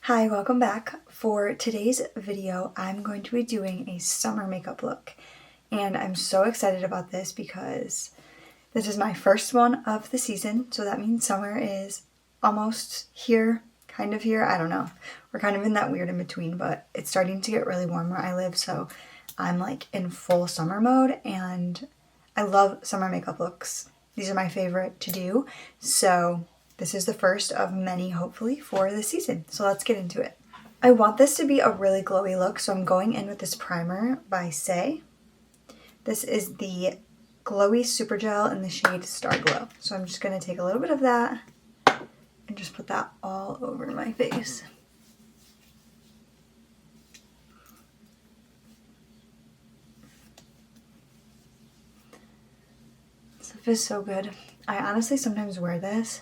Hi, welcome back. For today's video, I'm going to be doing a summer makeup look. And I'm so excited about this because this is my first one of the season. So that means summer is almost here, kind of here. I don't know. We're kind of in that weird in between, but it's starting to get really warm where I live. So I'm like in full summer mode and I love summer makeup looks. These are my favorite to do. So this is the first of many, hopefully, for the season. So let's get into it. I want this to be a really glowy look, so I'm going in with this primer by Say. This is the Glowy Super Gel in the shade Star Glow. So I'm just going to take a little bit of that and just put that all over my face. This stuff is so good. I honestly sometimes wear this.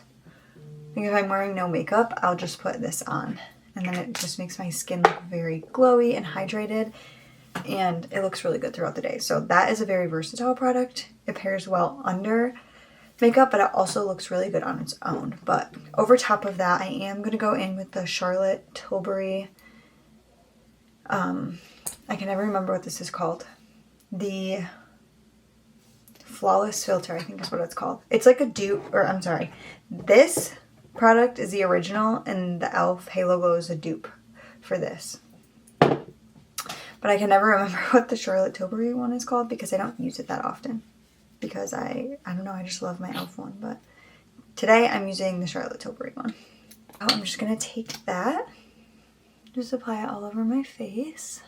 Like if I'm wearing no makeup, I'll just put this on. And then it just makes my skin look very glowy and hydrated. And it looks really good throughout the day. So that is a very versatile product. It pairs well under makeup, but it also looks really good on its own. But over top of that, I am going to go in with the Charlotte Tilbury. I can never remember what this is called. The Flawless Filter, I think is what it's called. It's like a dupe, or I'm sorry. This product is the original and the e.l.f. Halo Glow is a dupe for this. But I can never remember what the Charlotte Tilbury one is called because I don't use it that often. Because I don't know, I just love my e.l.f. one. But today I'm using the Charlotte Tilbury one. Oh, I'm just going to take that. Just apply it all over my face.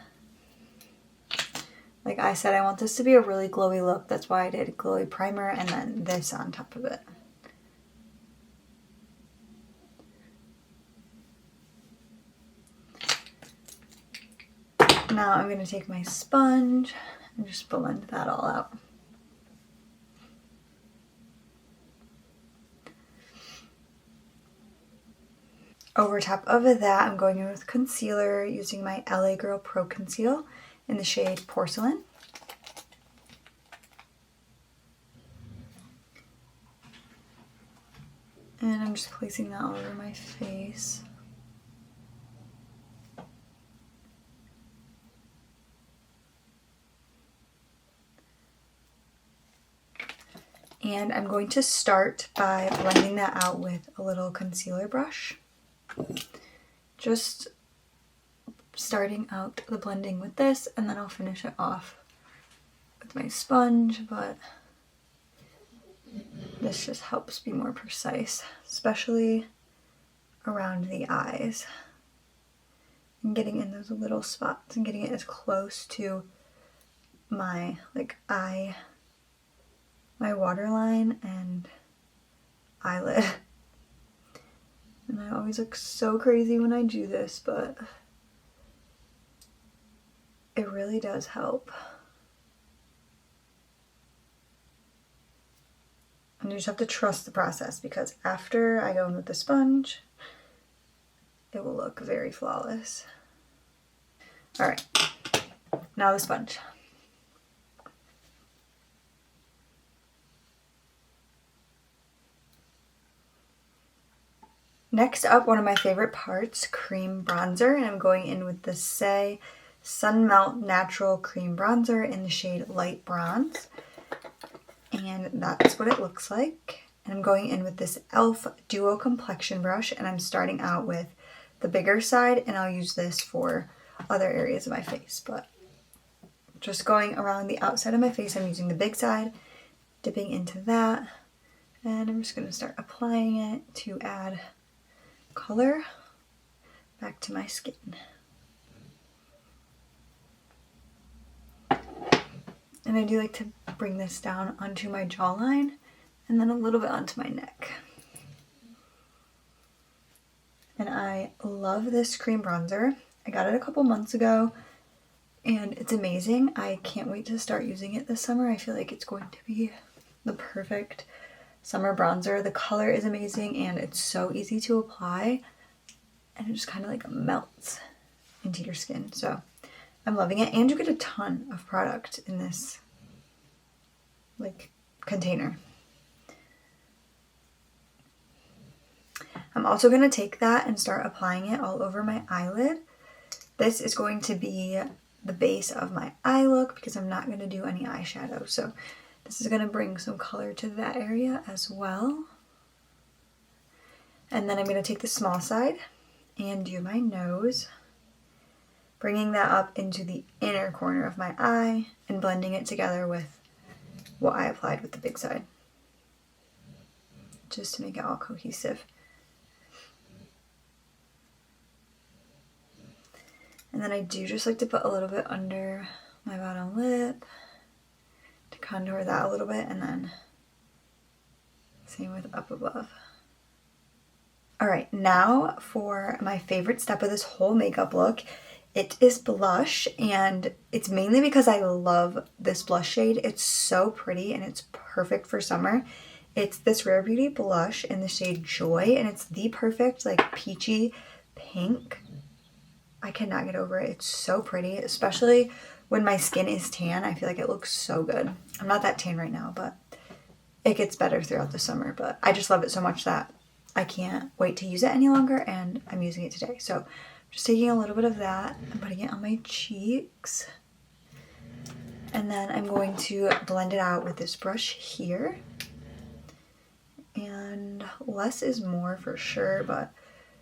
Like I said, I want this to be a really glowy look. That's why I did a glowy primer and then this on top of it. Now I'm going to take my sponge and just blend that all out. Over top of that, I'm going in with concealer using my LA Girl Pro Conceal in the shade Porcelain. And I'm just placing that all over my face. And I'm going to start by blending that out with a little concealer brush. Just starting out the blending with this, and then I'll finish it off with my sponge, but this just helps be more precise, especially around the eyes. And getting in those little spots and getting it as close to my my waterline and eyelid. And I always look so crazy when I do this, but it really does help. And you just have to trust the process because after I go in with the sponge, it will look very flawless. All right, now the sponge. Next up, one of my favorite parts, cream bronzer, and I'm going in with the Say Sun Melt Natural Cream Bronzer in the shade Light Bronze. And that's what it looks like. And I'm going in with this e.l.f. Duo Complexion Brush, and I'm starting out with the bigger side, and I'll use this for other areas of my face. But just going around the outside of my face, I'm using the big side, dipping into that, and I'm just going to start applying it to add color back to my skin. And I do like to bring this down onto my jawline and then a little bit onto my neck. And I love this cream bronzer. I got it a couple months ago and it's amazing. I can't wait to start using it this summer. I feel like it's going to be the perfect summer bronzer. The color is amazing and it's so easy to apply and it just kind of like melts into your skin. So I'm loving it, and you get a ton of product in this container. I'm also going to take that and start applying it all over my eyelid. This is going to be the base of my eye look because I'm not going to do any eyeshadow. So this is going to bring some color to that area as well. And then I'm going to take the small side and do my nose, bringing that up into the inner corner of my eye and blending it together with what I applied with the big side, just to make it all cohesive. And then I do just like to put a little bit under my bottom lip to contour that a little bit, and then same with up above. Alright, now for my favorite step of this whole makeup look. It is blush, and it's mainly because I love this blush shade. It's so pretty and it's perfect for summer. It's this Rare Beauty blush in the shade Joy, and it's the perfect like peachy pink. I cannot get over it. It's so pretty, especially when my skin is tan. I feel like it looks so good. I'm not that tan right now, but it gets better throughout the summer. But I just love it so much that I can't wait to use it any longer, and I'm using it today. So just taking a little bit of that and putting it on my cheeks. And then I'm going to blend it out with this brush here. And less is more for sure, but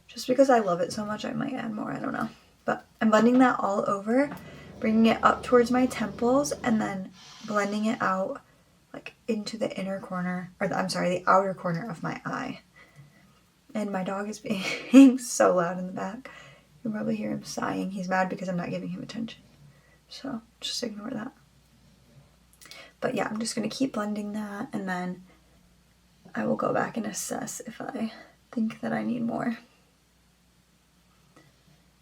just because I love it so much, I might add more. I don't know. But I'm blending that all over, bringing it up towards my temples, and then blending it out like into the inner corner, or the outer corner of my eye. And my dog is being so loud in the back. You can probably hear him sighing. He's mad because I'm not giving him attention. So just ignore that. But yeah, I'm just going to keep blending that, and then I will go back and assess if I think that I need more.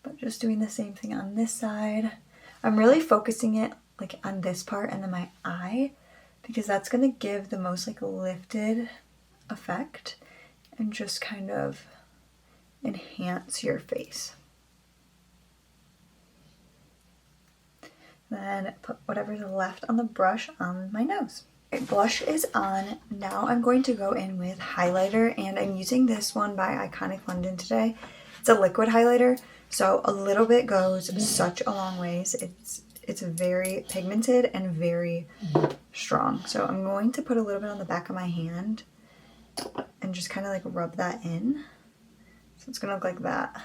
But just doing the same thing on this side. I'm really focusing it like on this part and then my eye, because that's going to give the most like lifted effect and just kind of enhance your face. Then put whatever's left on the brush on my nose. Okay, blush is on. Now I'm going to go in with highlighter, and I'm using this one by Iconic London today. It's a liquid highlighter, so a little bit goes such a long ways. It's very pigmented and very strong. So I'm going to put a little bit on the back of my hand and just kind of like rub that in. So it's gonna look like that.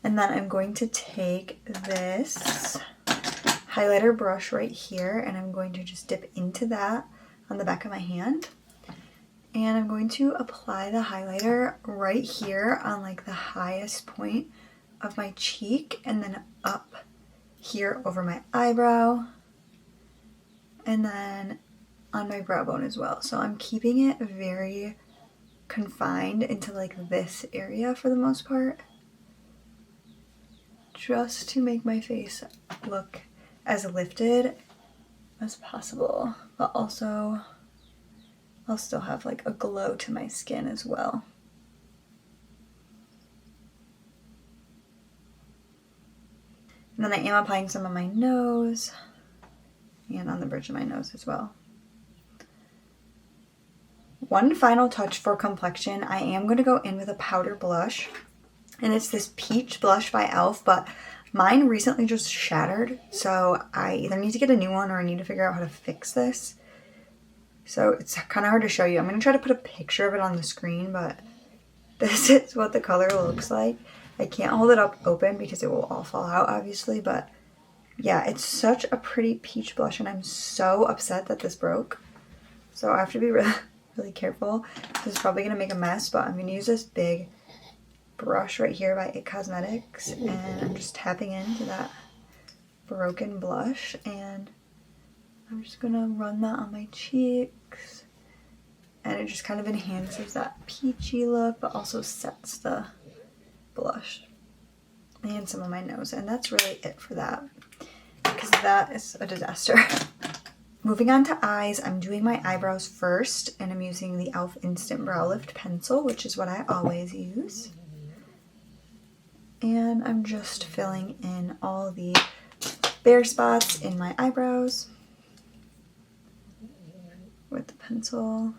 And then I'm going to take this highlighter brush right here, and I'm going to just dip into that on the back of my hand. And I'm going to apply the highlighter right here on like the highest point of my cheek, and then up here over my eyebrow, and then on my brow bone as well. So I'm keeping it very confined into like this area for the most part, just to make my face look as lifted as possible, but also I'll still have like a glow to my skin as well. And then I am applying some on my nose and on the bridge of my nose as well. One final touch for complexion, I am going to go in with a powder blush, and it's this peach blush by e.l.f., but mine recently just shattered, so I either need to get a new one or I need to figure out how to fix this. So it's kind of hard to show you. I'm going to try to put a picture of it on the screen, but this is what the color looks like. I can't hold it up open because it will all fall out, obviously, but yeah, it's such a pretty peach blush, and I'm so upset that this broke. So I have to be really careful. This is probably going to make a mess, but I'm going to use this big brush right here by IT Cosmetics, and I'm just tapping into that broken blush, and I'm just going to run that on my cheeks, and it just kind of enhances that peachy look, but also sets the blush and some of my nose, and that's really it for that, because that is a disaster. Moving on to eyes, I'm doing my eyebrows first, and I'm using the e.l.f. Instant Brow Lift Pencil, which is what I always use. And I'm just filling in all the bare spots in my eyebrows with the pencil.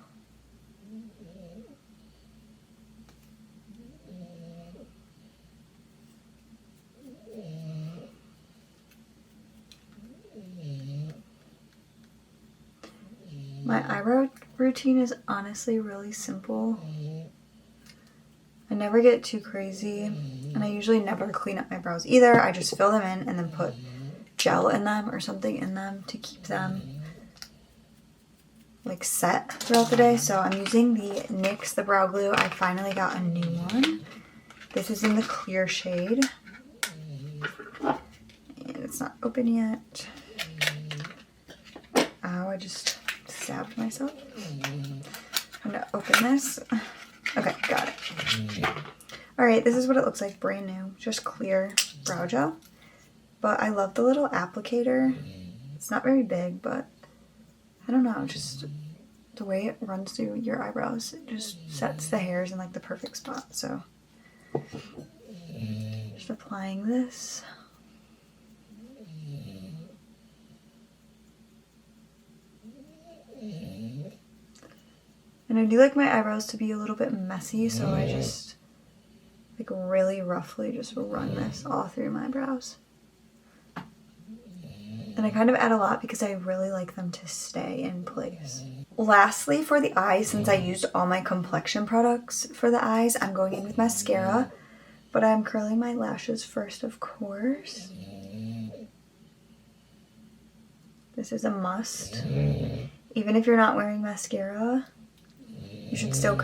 My eyebrow routine is honestly really simple. I never get too crazy, and I usually never clean up my brows either. I just fill them in and then put gel in them or something in them to keep them like set throughout the day. So I'm using the NYX the brow glue. I finally got a new one. This is in the clear shade, and it's not open yet. Ow, I just stabbed myself. I'm gonna open this. Okay, got it. Alright, this is what it looks like, brand new. Just clear brow gel. But I love the little applicator. It's not very big, but I don't know, just the way it runs through your eyebrows, it just sets the hairs in like the perfect spot. So just applying this. And I do like my eyebrows to be a little bit messy, so I just like really roughly just run this all through my brows. And I kind of add a lot because I really like them to stay in place. Lastly, for the eyes, since I used all my complexion products for the eyes, I'm going in with mascara, but I'm curling my lashes first, of course. This is a must. Even if you're not wearing mascara, you should still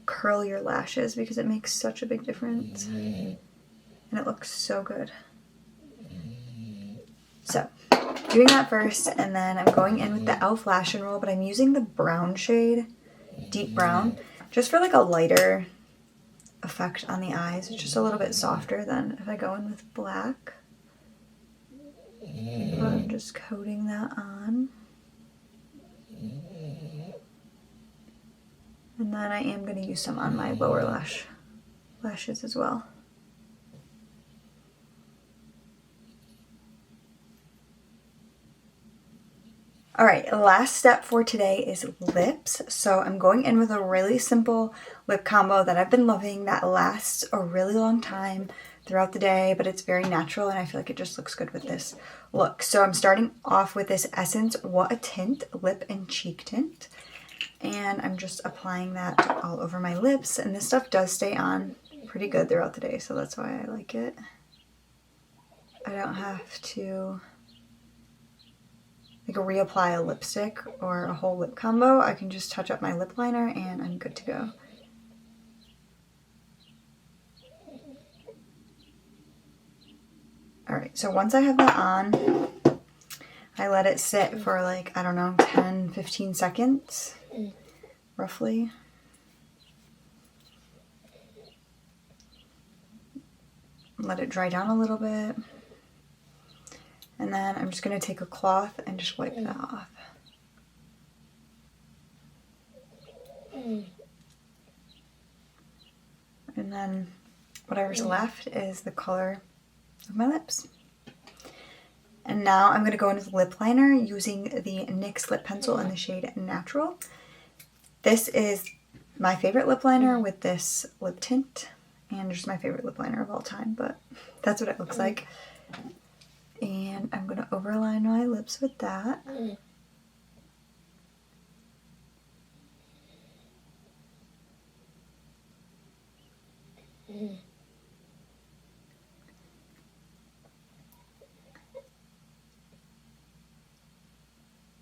curl your lashes because it makes such a big difference. And it looks so good. So, doing that first, and then I'm going in with the e.l.f. Lash and Roll, but I'm using the brown shade, deep brown, just for like a lighter effect on the eyes. It's just a little bit softer than if I go in with black. But I'm just coating that on. And then I am going to use some on my lower lashes as well. Alright, last step for today is lips. So I'm going in with a really simple lip combo that I've been loving that lasts a really long time throughout the day, but it's very natural and I feel like it just looks good with this look. So I'm starting off with this Essence What a Tint Lip and Cheek Tint. And I'm just applying that all over my lips. And this stuff does stay on pretty good throughout the day, so that's why I like it. I don't have to like reapply a lipstick or a whole lip combo. I can just touch up my lip liner and I'm good to go. Alright, so once I have that on, I let it sit for like, I don't know, 10-15 seconds, roughly. Let it dry down a little bit. And then I'm just going to take a cloth and just wipe that off. And then whatever's left is the color of my lips. And now I'm going to go in with lip liner using the NYX lip pencil in the shade Natural. This is my favorite lip liner with this lip tint. And just my favorite lip liner of all time, but that's what it looks like. And I'm going to overline my lips with that.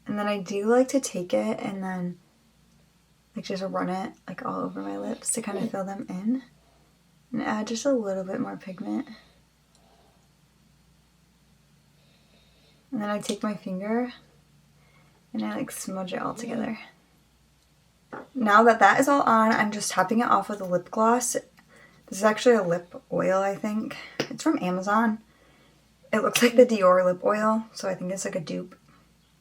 And then I do like to take it and then like just run it like all over my lips to kind of fill them in. And add just a little bit more pigment. And then I take my finger and I like smudge it all together. Now that that is all on, I'm just topping it off with a lip gloss. This is actually a lip oil, I think. It's from Amazon. It looks like the Dior lip oil, so I think it's like a dupe.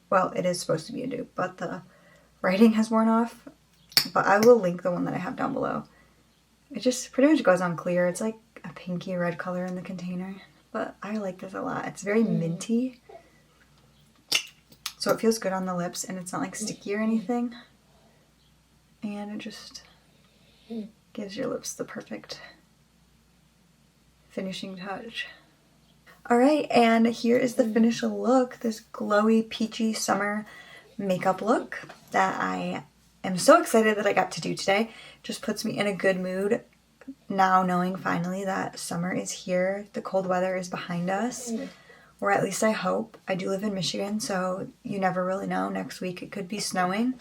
Well, it is supposed to be a dupe, but the writing has worn off. But I will link the one that I have down below. It just pretty much goes on clear. It's like a pinky red color in the container. But I like this a lot. It's very minty. So it feels good on the lips and it's not like sticky or anything. And it just gives your lips the perfect finishing touch. Alright, and here is the finished look. This glowy, peachy summer makeup look that I am so excited that I got to do today. Just puts me in a good mood now, knowing finally that summer is here. The cold weather is behind us, or at least I hope. I do live in Michigan, so you never really know. Next week it could be snowing.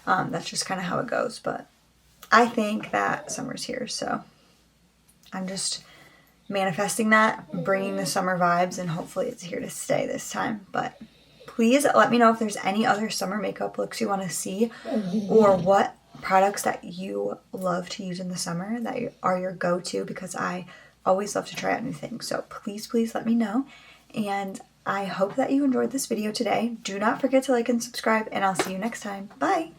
That's just kind of how it goes, but I think that summer's here, so I'm just manifesting that, bringing the summer vibes, and hopefully it's here to stay this time. But please let me know if there's any other summer makeup looks you want to see, or what products that you love to use in the summer that are your go-to, because I always love to try out new things. So please let me know, and I hope that you enjoyed this video today. Do not forget to like and subscribe, and I'll see you next time. Bye!